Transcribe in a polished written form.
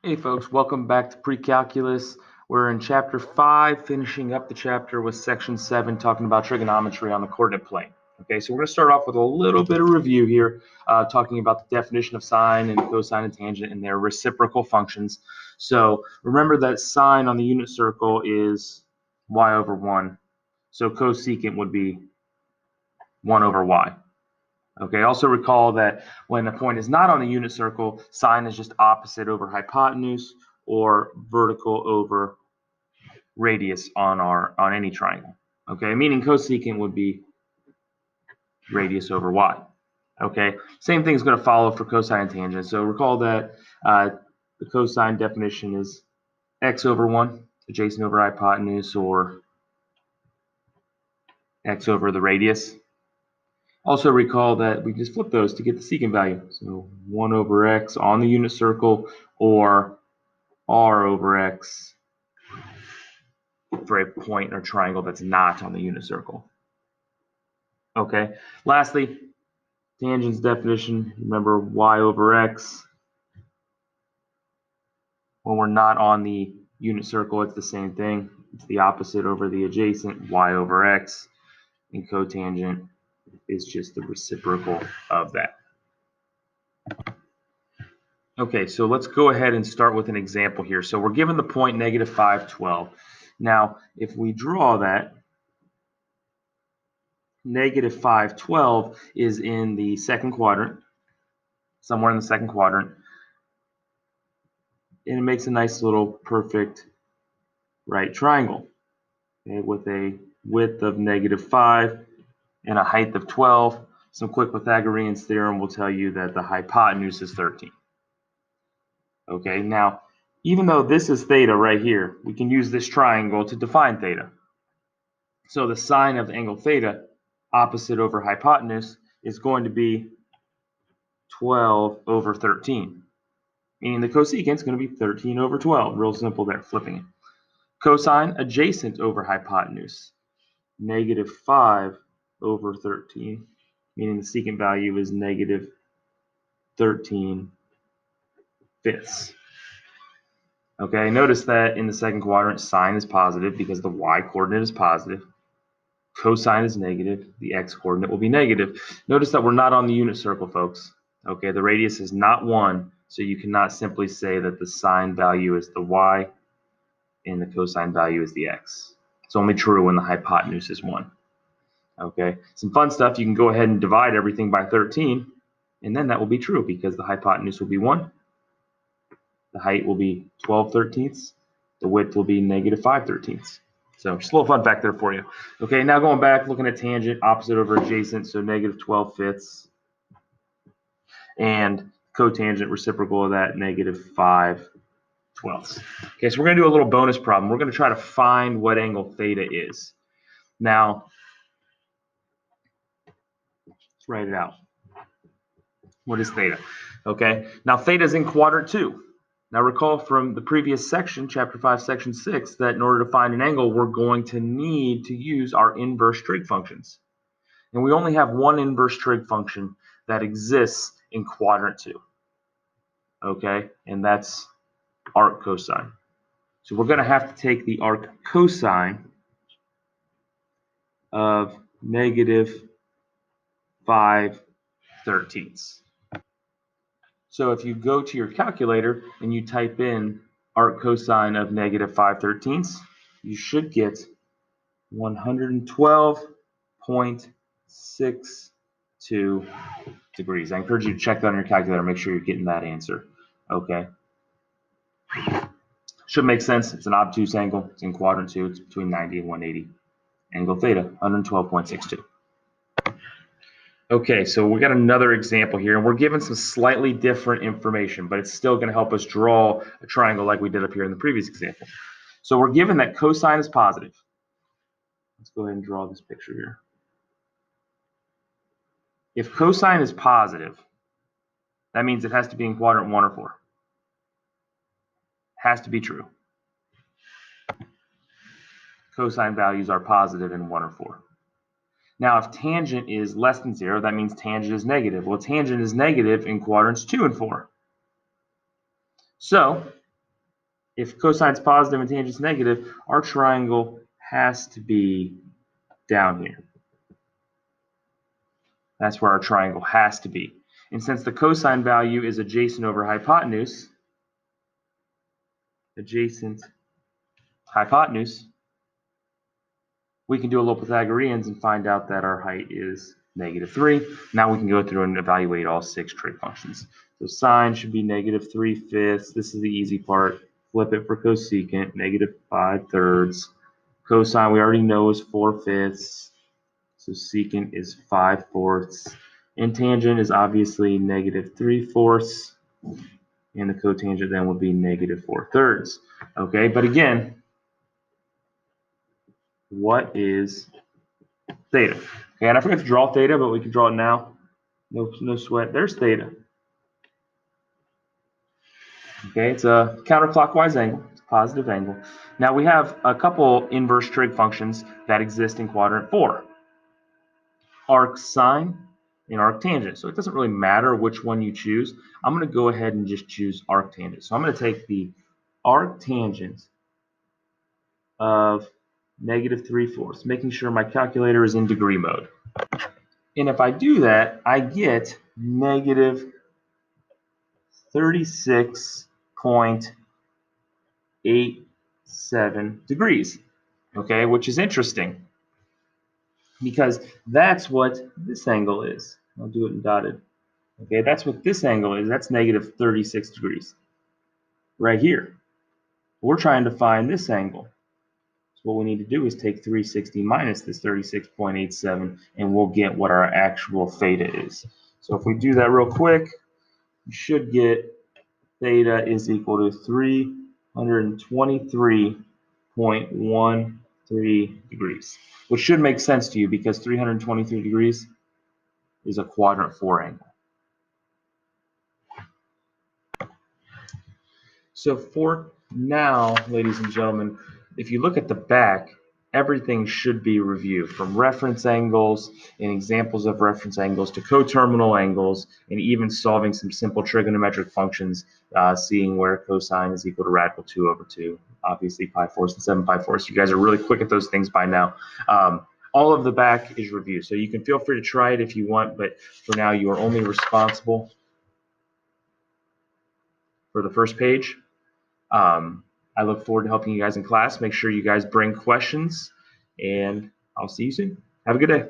Hey folks, welcome back to Precalculus. We're in chapter 5, finishing up the chapter with section 7, talking about trigonometry on the coordinate plane. Okay, so we're going to start off with a little bit of review here, talking about the definition of sine and cosine and tangent and their reciprocal functions. So remember that sine on the unit circle is y over 1. So cosecant would be 1 over y. Okay, also recall that when a point is not on the unit circle, sine is just opposite over hypotenuse or vertical over radius on any triangle. Okay, meaning cosecant would be radius over y. Okay, same thing is going to follow for cosine and tangent. So recall that the cosine definition is x over 1, adjacent over hypotenuse, or x over the radius. Also recall that we just flip those to get the secant value. So 1 over x on the unit circle, or r over x for a point or triangle that's not on the unit circle. Okay, lastly, tangent's definition, remember y over x. When we're not on the unit circle, it's the same thing. It's the opposite over the adjacent, y over x, and cotangent is just the reciprocal of that. Okay, so let's go ahead and start with an example here. So we're given the point negative 5, 12. Now, if we draw that, negative 5, 12 is in the second quadrant, somewhere in the second quadrant, and it makes a nice little perfect right triangle, okay, with a width of negative 5 and a height of 12. Some quick Pythagorean theorem will tell you that the hypotenuse is 13. Okay, now, even though this is theta right here, we can use this triangle to define theta. So the sine of the angle theta, opposite over hypotenuse, is going to be 12 over 13. Meaning the cosecant is going to be 13 over 12. Real simple there, flipping it. Cosine adjacent over hypotenuse, negative 5 over 13. Meaning the secant value is negative 13 fifths. Okay, notice that in the second quadrant, sine is positive because the y-coordinate is positive. Cosine is negative. The x-coordinate will be negative. Notice that we're not on the unit circle, folks. Okay, the radius is not 1, so you cannot simply say that the sine value is the y and the cosine value is the x. It's only true when the hypotenuse is 1. Okay, some fun stuff. You can go ahead and divide everything by 13, and then that will be true because the hypotenuse will be 1. The height will be 12 thirteenths. The width will be negative 5 thirteenths. So just a little fun fact there for you. Okay, now going back, looking at tangent, opposite over adjacent, so negative 12 fifths. And cotangent, reciprocal of that, negative 5 twelfths. Okay, so we're going to do a little bonus problem. We're going to try to find what angle theta is. Now, let's write it out. What is theta? Okay, now theta is in quadrant 2. Now recall from the previous section, chapter 5, section 6, that in order to find an angle, we're going to need to use our inverse trig functions. And we only have one inverse trig function that exists in quadrant 2. Okay, and that's arc cosine. So we're going to have to take the arc cosine of negative 5 thirteenths. So if you go to your calculator and you type in arc cosine of negative 5 thirteenths, you should get 112.62 degrees. I encourage you to check that on your calculator, make sure you're getting that answer. Okay. Should make sense. It's an obtuse angle. It's in quadrant 2. It's between 90 and 180. Angle theta, 112.62. Okay, so we got another example here, and we're given some slightly different information, but it's still going to help us draw a triangle like we did up here in the previous example. So we're given that cosine is positive. Let's go ahead and draw this picture here. If cosine is positive, that means it has to be in quadrant 1 or 4. Has to be true. Cosine values are positive in 1 or 4. Now, if tangent is less than 0, that means tangent is negative. Well, tangent is negative in quadrants 2 and 4. So If cosine's positive and tangent's negative, our triangle has to be down here. That's where our triangle has to be. And since the cosine value is adjacent over hypotenuse, we can do a little Pythagoreans and find out that our height is -3. Now we can go through and evaluate all 6 trig functions. So sine should be -3/5. This is the easy part. Flip it for cosecant, -5/3. Cosine we already know is 4/5. So secant is 5/4. And tangent is obviously -3/4. And the cotangent then would be -4/3. Okay, but again, what is theta? Okay, and I forgot to draw theta, but we can draw it now. No sweat. There's theta. Okay, it's a counterclockwise angle. It's a positive angle. Now we have a couple inverse trig functions that exist in quadrant 4. Arc sine and arc tangent. So it doesn't really matter which one you choose. I'm going to go ahead and just choose arc tangent. So I'm going to take the arc tangent of -3/4, making sure my calculator is in degree mode. And if I do that, I get -36.87 degrees, okay, which is interesting because that's what this angle is. I'll do it in dotted. Okay, that's what this angle is. That's -36 degrees right here. We're trying to find this angle. So what we need to do is take 360 minus this 36.87 and we'll get what our actual theta is. So if we do that real quick, you should get theta is equal to 323.13 degrees, which should make sense to you because 323 degrees is a quadrant 4 angle. So for now, ladies and gentlemen, if you look at the back, everything should be reviewed from reference angles and examples of reference angles to coterminal angles and even solving some simple trigonometric functions, seeing where cosine is equal to radical 2/2, obviously pi-4 and 7/4. So you guys are really quick at those things by now. All of the back is reviewed, so you can feel free to try it if you want, but for now you are only responsible for the first page. I look forward to helping you guys in class. Make sure you guys bring questions, and I'll see you soon. Have a good day.